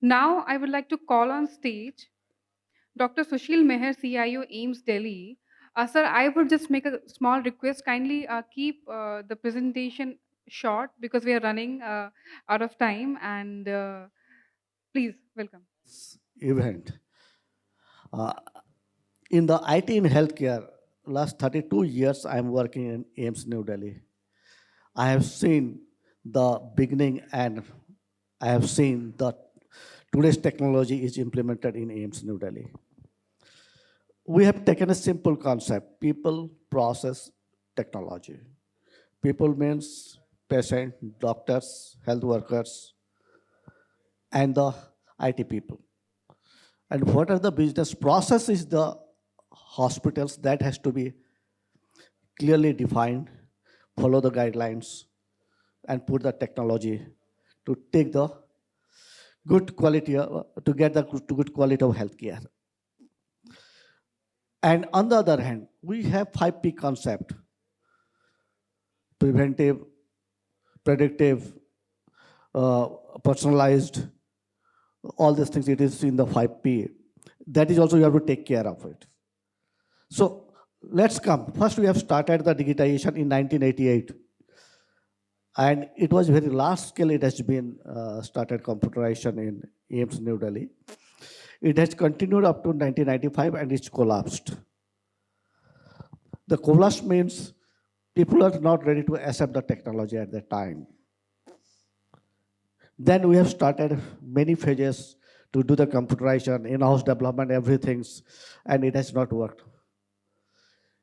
Now, I would like to call on stage Dr. Sushil Meher, CIO, AIIMS Delhi. Sir, I would just make a small request. Kindly keep the presentation short because we are running out of time. And please, welcome. Event. Uh, in the IT in healthcare, last 32 years I am working in AIIMS New Delhi. I have seen the beginning and I have seen that today's technology is implemented in AIIMS New Delhi. We have taken a simple concept, people, process, technology. People means patient, doctors, health workers, and the IT people. And what are the business process is the hospitals that has to be clearly defined, follow the guidelines, and put the technology to take the good quality, to get the good quality of healthcare. And on the other hand, we have 5P concept, preventive, predictive, uh, personalized, all these things, it is in the 5P. That is also you have to take care of it. So let's come. First, we have started the digitization in 1988. And it was very large scale, it has been started computerization in AIIMS New Delhi. It has continued up to 1995 and it's collapsed. The collapse means people are not ready to accept the technology at that time. Then we have started many phases to do the computerization, in-house development, everything, and it has not worked.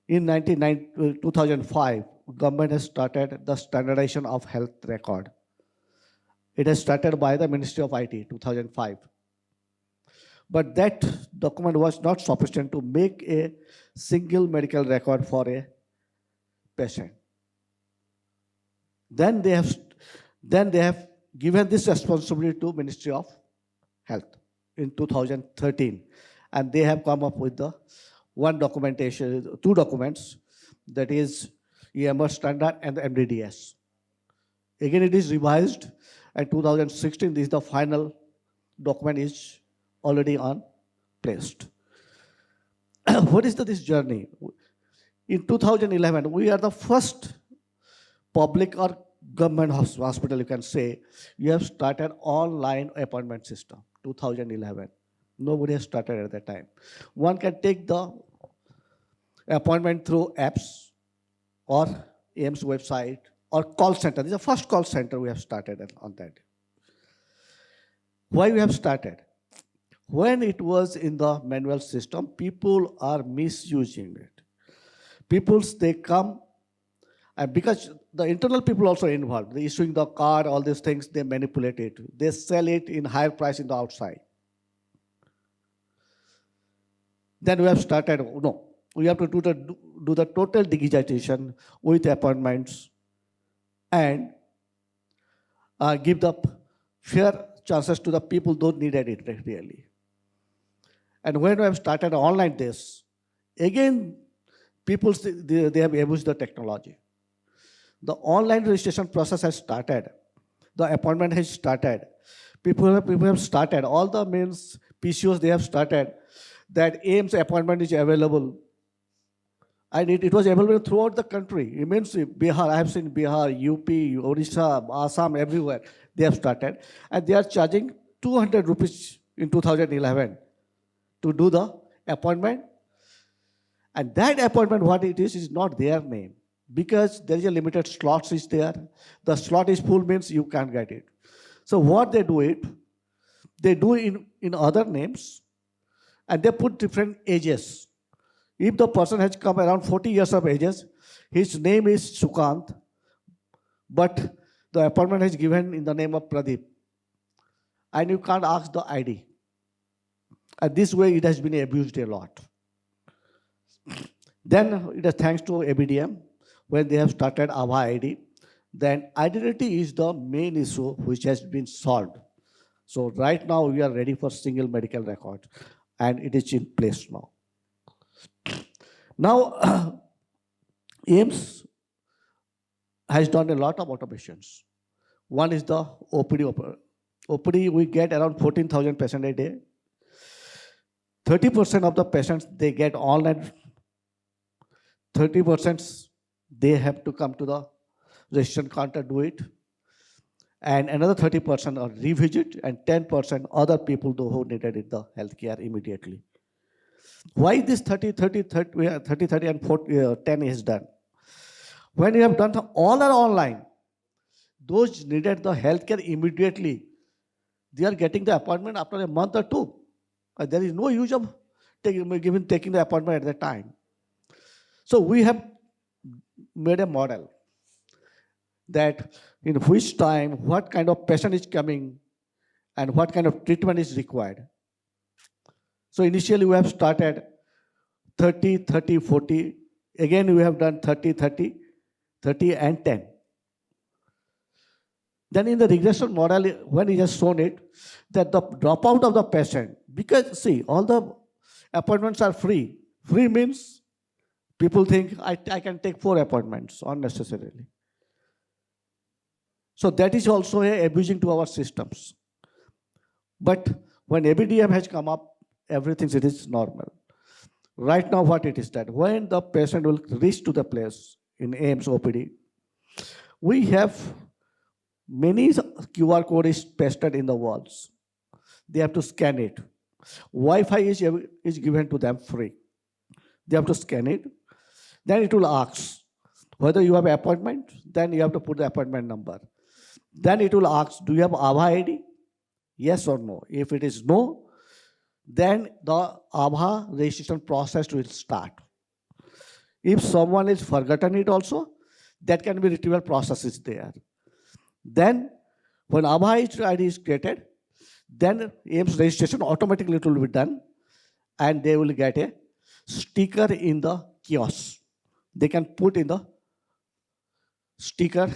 In 2005, government has started the standardization of health record. It has started by the Ministry of IT, 2005. But that document was not sufficient to make a single medical record for a patient. Then they have given this responsibility to Ministry of Health in 2013, and they have come up with the two documents, that is EMR standard and the MDDS. Again, it is revised, and 2016, this is the final document is already on placed. What is this journey? In 2011, we are the first public or government hospital, you can say, you have started online appointment system, 2011. Nobody has started at that time. One can take the appointment through apps or AIIMS website or call center. This is the first call center we have started on that. Why we have started? When it was in the manual system, people are misusing it. People, they come, and because the internal people also involved, they issuing the card, all these things, they manipulate it. They sell it in higher price in the outside. Then we have started, no, we have to do the total digitization with appointments and give the fair chances to the people who needed it really. And when we have started online this, again, people, they have abused the technology. The online registration process has started. The appointment has started. People have started. All the means PCOs, they have started. That AIIMS appointment is available. And it was available throughout the country. It means Bihar, I have seen Bihar, UP, Odisha, Assam, everywhere. They have started. And they are charging 200 rupees in 2011 to do the appointment. And that appointment, what it is not their name. Because there is a limited slots is there. The slot is full means you can't get it. So what they do in other names, and they put different ages. If the person has come around 40 years of ages, his name is Sukant, but the appointment is given in the name of Pradeep. And you can't ask the ID. And this way it has been abused a lot. Then it is thanks to ABDM, when they have started ABHA ID, then identity is the main issue which has been solved. So right now we are ready for single medical record, and it is in place now. Now, AIIMS has done a lot of automations. One is the OPD OPD, we get around 14,000 patients a day. 30% of the patients, they get online. 30% they have to come to the registration counter, do it. And another 30% are revisit, and 10% other people who needed it, the healthcare immediately. Why this 30, 30, 30, 30, 30 and 40, 10 is done? When you have done all are online, those needed the healthcare immediately, they are getting the appointment after a month or two. There is no use of taking the appointment at that time. So we have made a model that in which time, what kind of patient is coming and what kind of treatment is required. So initially we have started 30, 30, 40. Again, we have done 30, 30, 30 and 10. Then in the regression model, when he has shown it, that the dropout of the patient, because see, all the appointments are free. Free means people think I can take 4 appointments unnecessarily. So that is also abusing to our systems. But when ABDM has come up, everything it is normal. Right now, what it is that when the patient will reach to the place in AIIMS OPD, we have many QR code is pasted in the walls. They have to scan it. Wi-Fi is given to them free. They have to scan it. Then it will ask whether you have an appointment. Then you have to put the appointment number. Then it will ask, do you have ABHA ID? Yes or no. If it is no, then the ABHA registration process will start. If someone has forgotten it also, that can be retrieval process is there. Then when ABHA ID is created, then AIIMS registration automatically it will be done, and they will get a sticker in the kiosk. They can put in the sticker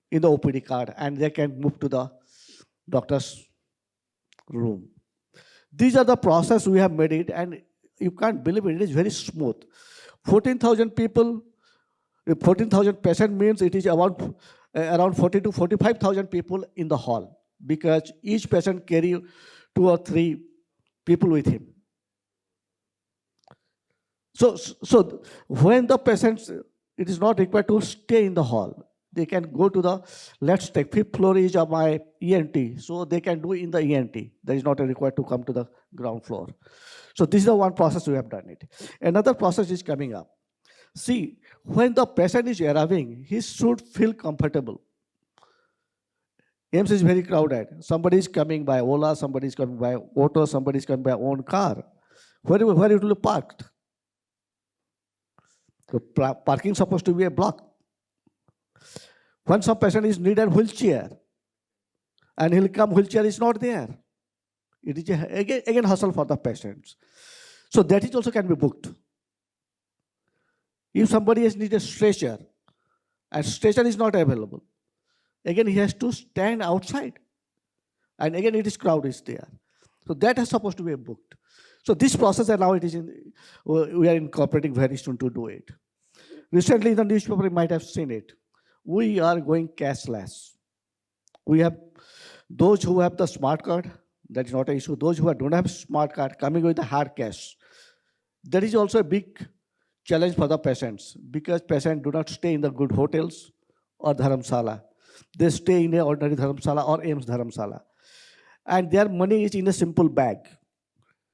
in the OPD card, and they can move to the doctor's room. These are the process we have made it, and you can't believe it is very smooth. 14,000 people, 14,000 patients means it is around 40 to 45,000 people in the hall, because each patient carry 2 or 3 people with him. So when the patients, it is not required to stay in the hall. They can go to the, let's take 5th floor is of my ENT. So they can do in the ENT. There is not required to come to the ground floor. So this is the one process we have done it. Another process is coming up. See, when the patient is arriving, he should feel comfortable. AIIMS is very crowded. Somebody is coming by Ola, somebody is coming by auto, somebody is coming by own car. Where it will be parked? So parking is supposed to be a block. When some patient is needed wheelchair, and he'll come, wheelchair is not there. It is again hustle for the patients. So that is also can be booked. If somebody has needed stretcher, and stretcher is not available, again he has to stand outside, and again it is crowd is there. So that is supposed to be booked. So this process, and now it is we are incorporating very soon to do it. Recently in the newspaper you might have seen it. We are going cashless. We have those who have the smart card, that is not an issue. Those who don't have smart card coming with the hard cash. That is also a big challenge for the patients, because patients do not stay in the good hotels or dharamsala. They stay in an ordinary dharamsala or AIIMS dharamsala. And their money is in a simple bag.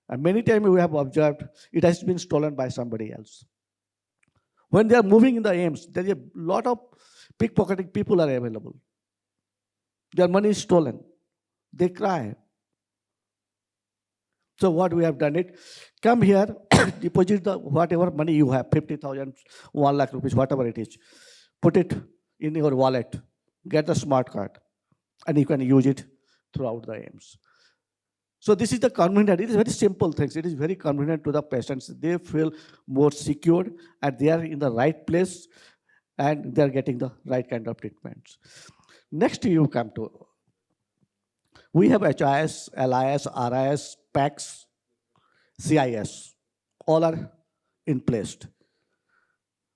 And many times we have observed it has been stolen by somebody else. When they are moving in the AIIMS, there is a lot of pickpocketing people are available. Their money is stolen. They cry. So what we have done it, come here, deposit the whatever money you have, 50,000, 1 lakh rupees, whatever it is. Put it in your wallet, get the smart card, and you can use it throughout the AIIMS. So this is the convenient. It is very simple things. It is very convenient to the patients. They feel more secure, and they are in the right place, and they are getting the right kind of treatments. Next you come to, we have HIS, LIS, RIS, PACS, CIS, all are in place.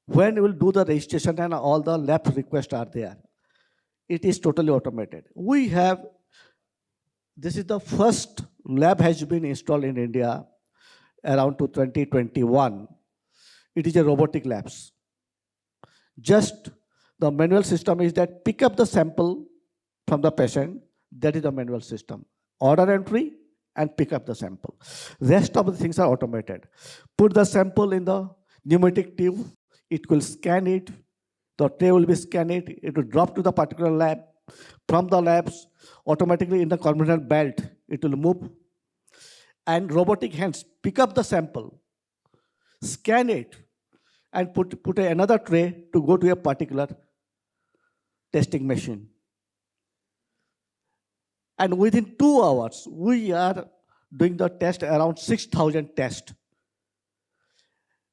When we will do the registration and all the lab requests are there, it is totally automated. We have This is the first lab has been installed in India around to 2021. It is a robotic labs. Just the manual system is that pick up the sample from the patient. That is the manual system. Order entry and pick up the sample. Rest of the things are automated. Put the sample in the pneumatic tube. It will scan it. The tray will be scanned. It will drop to the particular lab. From the labs, automatically in the conveyor belt, it will move. And robotic hands pick up the sample, scan it, and put another tray to go to a particular testing machine. And within 2 hours, we are doing the test around 6,000 tests.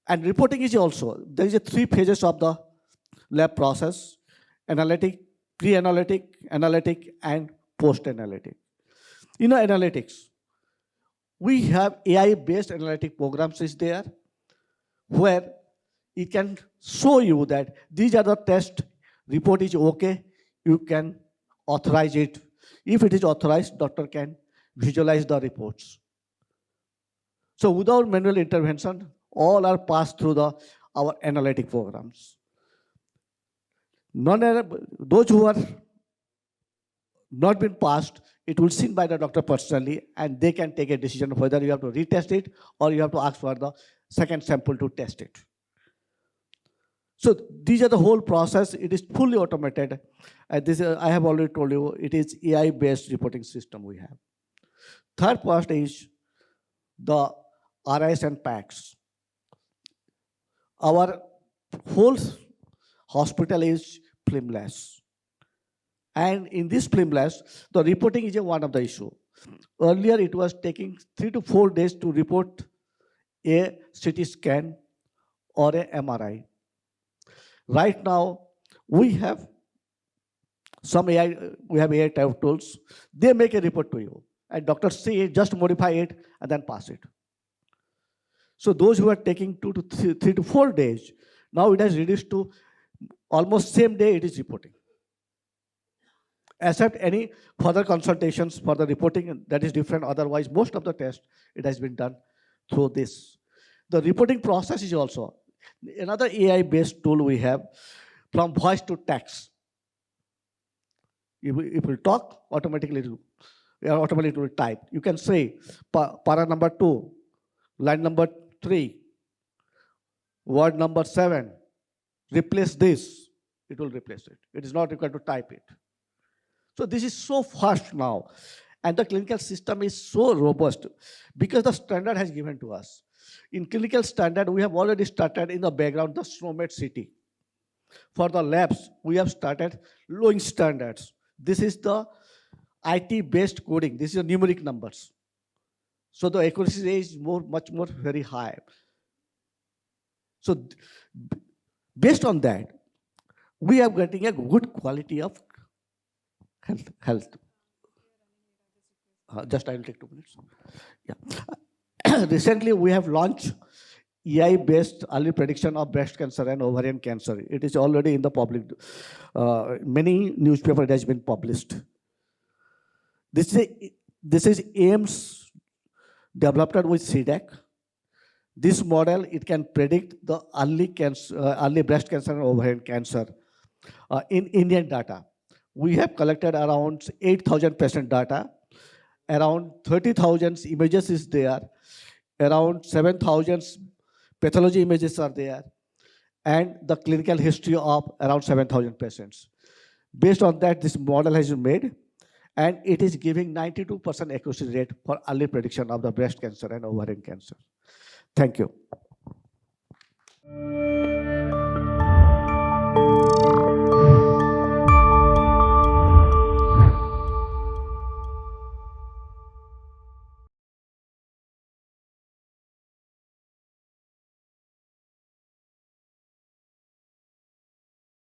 And reporting is also, there is a 3 phases of the lab process: analytic, pre-analytic, analytic, and post-analytic. You know, analytics, we have AI-based analytic programs is there, where it can show you that these are the test, report is okay, you can authorize it. If it is authorized, doctor can visualize the reports. So without manual intervention, all are passed through our analytic programs. Those who are not been passed, it will seen by the doctor personally, and they can take a decision whether you have to retest it or you have to ask for the second sample to test it. So these are the whole process. It is fully automated. This I have already told you, it is AI-based reporting system we have. Third part is the RIS and PACs. Our whole hospital is filmless. And in this filmless, the reporting is one of the issue. Earlier, it was taking 3 to 4 days to report a CT scan or a MRI. Right now, we have some AI, we have AI type tools. They make a report to you, and doctors see it, just modify it, and then pass it. So those who are taking 3 to 4 days, now it has reduced to almost same day it is reporting. Except any further consultations for the reporting, that is different. Otherwise, most of the tests, it has been done through this. The reporting process is also another AI-based tool we have, from voice to text. If we talk, automatically it will type. You can say para number 2, line number 3, word number 7, replace this. It will replace it. It is not required to type it. So this is so fast now. And the clinical system is so robust because the standard has given to us. In clinical standard, we have already started in the background the SNOMED city. For the labs, we have started lowering standards. This is the IT-based coding. This is the numeric numbers. So the accuracy is much more very high. So based on that, we are getting a good quality of health. Just I will take 2 minutes. Yeah. Recently, we have launched AI-based early prediction of breast cancer and ovarian cancer. It is already in the public. Many newspapers has been published. This is AIIMS developed with CDAC. This model, it can predict the early breast cancer and ovarian cancer in Indian data. We have collected around 8,000 patient data. Around 30,000 images is there. Around 7,000 pathology images are there. And the clinical history of around 7,000 patients. Based on that, this model has been made. And it is giving 92% accuracy rate for early prediction of the breast cancer and ovarian cancer. Thank you.